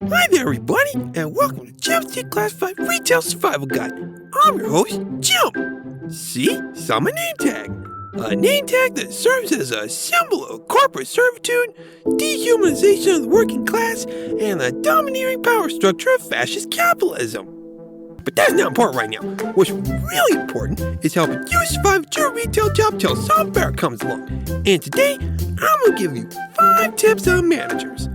Hi there, everybody, and welcome to Jim's Declassified Retail Survival Guide. I'm your host, Jim. See, saw my name tag. A name tag that serves as a symbol of corporate servitude, dehumanization of the working class, and the domineering power structure of fascist capitalism. But that's not important right now. What's really important is helping you survive at your retail job till some better comes along. And today, I'm going to give you 5 tips on managers.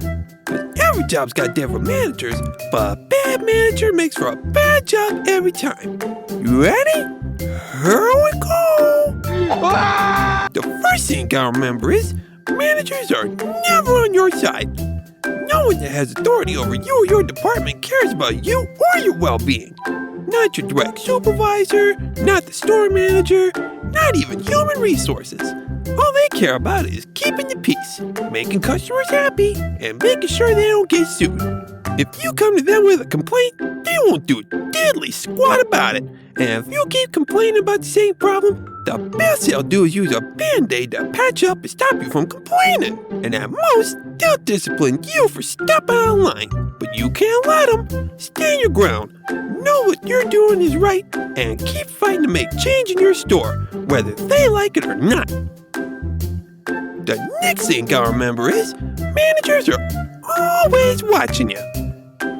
Every job's got different managers, but a bad manager makes for a bad job every time. You ready? Here we go! The first thing you gotta remember is, managers are never on your side. No one that has authority over you or your department cares about you or your well-being. Not your direct supervisor, not the store manager, not even human resources. All they care about is keeping the peace, making customers happy, and making sure they don't get sued. If you come to them with a complaint, they won't do a diddly squat about it. And if you keep complaining about the same problem, the best they'll do is use a band-aid to patch up and stop you from complaining. And at most, they'll discipline you for stepping out of line. But you can't let them. Stand your ground. Know what you're doing is right, and keep fighting to make change in your store, whether they like it or not. The next thing you gotta remember is, managers are always watching you.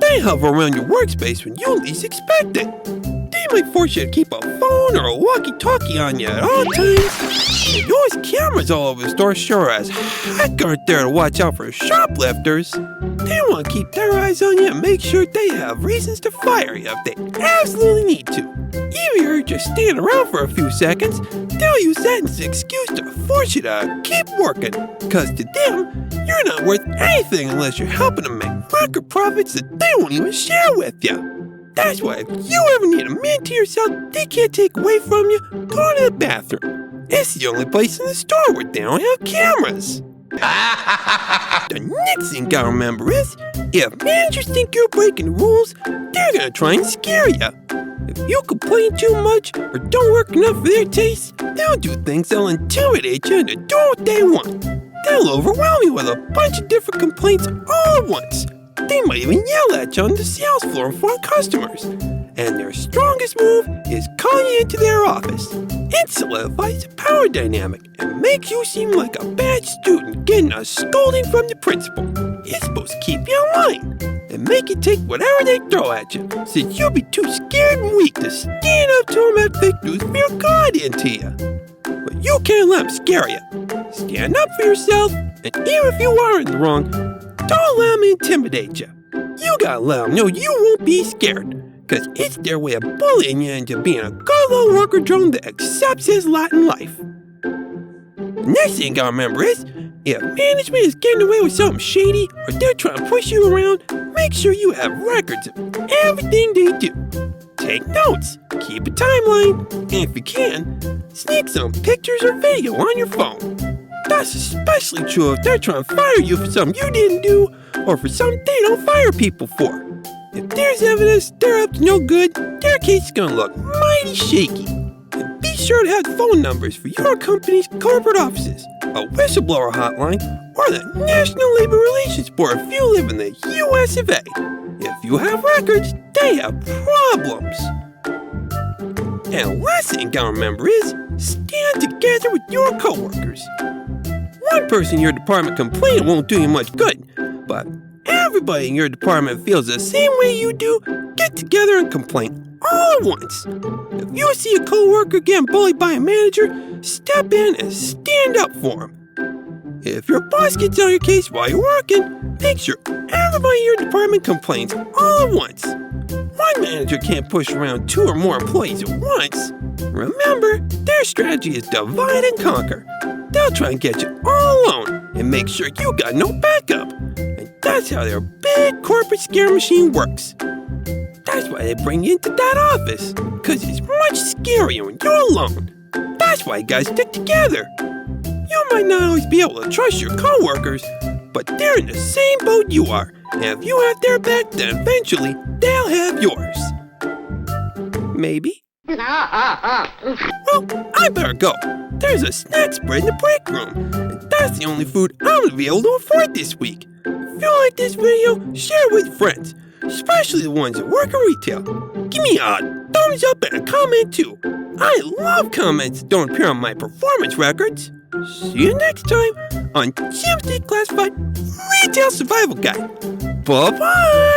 They hover around your workspace when you least expect it. They might force you to keep a phone or a walkie-talkie on you at all times. And those cameras all over the store sure as heck aren't there to watch out for shoplifters. They want to keep their eyes on you and make sure they have reasons to fire you if they absolutely need to. Even if you're just standing around for a few seconds, they'll use that as an excuse to force you to keep working. Because to them, you're not worth anything unless you're helping them make record profits that they won't even share with you. That's why if you ever need a minute to yourself they can't take away from you, go to the bathroom. It's the only place in the store where they don't have cameras. The next thing you gotta remember is, if managers think you're breaking the rules, they're gonna try and scare you. If you complain too much or don't work enough for their taste, they'll do things that'll intimidate you into doing what they want. They'll overwhelm you with a bunch of different complaints all at once. They might even yell at you on the sales floor in front of customers. And their strongest move is calling you into their office. It solidifies the power dynamic and makes you seem like a bad student getting a scolding from the principal. It's supposed to keep you in line and make you take whatever they throw at you, since you'll be too scared and weak to stand up to them at fake news for your God into you. But you can't let them scare you. Stand up for yourself, and even if you are in the wrong, don't let them intimidate you. You gotta let them know you won't be scared, because it's their way of bullying you into being a good little worker drone that accepts his lot in life. The next thing you gotta remember is, if management is getting away with something shady or they're trying to push you around, make sure you have records of everything they do. Take notes, keep a timeline, and if you can, sneak some pictures or video on your phone. That's especially true if they're trying to fire you for something you didn't do or for something they don't fire people for. If there's evidence they're up to no good, their case is going to look mighty shaky. And be sure to have phone numbers for your company's corporate offices, a whistleblower hotline, or the National Labor Relations Board if you live in the US of A. If you have records, they have problems. And last thing you gotta remember is, stand together with your coworkers. One person in your department complaining won't do you much good, but everybody in your department feels the same way you do. Get together and complain all at once. If you see a coworker getting bullied by a manager, step in and stand up for him. If your boss gets on your case while you're working, make sure everybody in your department complains all at once. One manager can't push around 2 or more employees at once. Remember, their strategy is divide and conquer. They'll try and get you all alone and make sure you got no backup. And that's how their big corporate scare machine works. That's why they bring you into that office, because it's much scarier when you're alone. That's why you guys stick together. You might not always be able to trust your coworkers, but they're in the same boat you are. And if you have their back, then eventually they'll have yours. Maybe. Well, I better go. There's a snack spread in the break room, and that's the only food I'm going to be able to afford this week. If you like this video, share it with friends, especially the ones that work in retail. Give me a thumbs up and a comment too. I love comments that don't appear on my performance records. See you next time on Jim's Declassified Retail Survival Guide. Bye-bye!